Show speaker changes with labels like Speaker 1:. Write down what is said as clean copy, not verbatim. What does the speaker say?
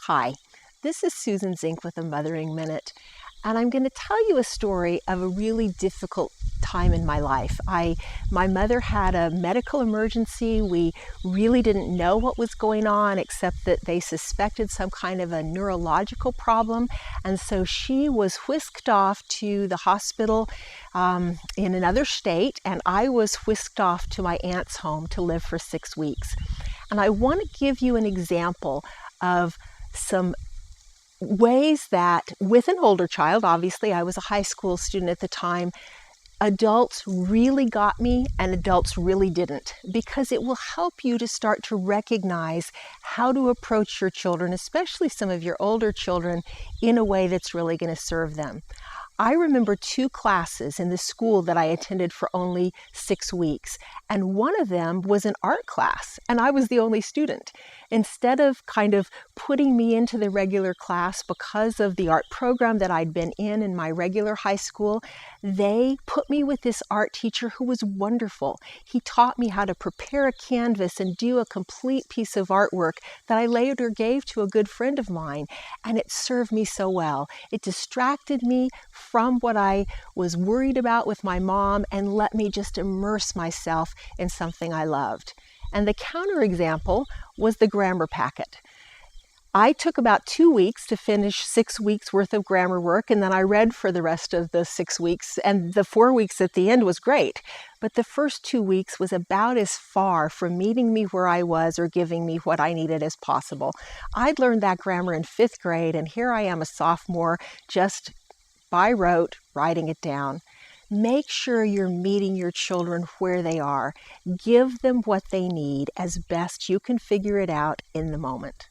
Speaker 1: Hi, this is Souzzann Zink with a Mothering Minute, and I'm going to tell you a story of a really difficult time in my life. My mother had a medical emergency. We really didn't know what was going on except that they suspected some kind of a neurological problem, and so she was whisked off to the hospital in another state, and I was whisked off to my aunt's home to live for 6 weeks. And I want to give you an example of some ways that with an older child, obviously I was a high school student at the time, adults really got me and adults really didn't, because it will help you to start to recognize how to approach your children, especially some of your older children, in a way that's really going to serve them. I remember 2 classes in the school that I attended for only 6 weeks, and one of them was an art class, and I was the only student. Instead of kind of putting me into the regular class because of the art program that I'd been in my regular high school, they put me with this art teacher who was wonderful. He taught me how to prepare a canvas and do a complete piece of artwork that I later gave to a good friend of mine, and it served me so well. It distracted me from what I was worried about with my mom and let me just immerse myself in something I loved. And the counterexample was the grammar packet. I took about 2 weeks to finish 6 weeks worth of grammar work, and then I read for the rest of the 6 weeks, and the 4 weeks at the end was great. But the first 2 weeks was about as far from meeting me where I was or giving me what I needed as possible. I'd learned that grammar in 5th grade, and here I am, a sophomore, just by rote, writing it down. Make sure you're meeting your children where they are. Give them what they need as best you can figure it out in the moment.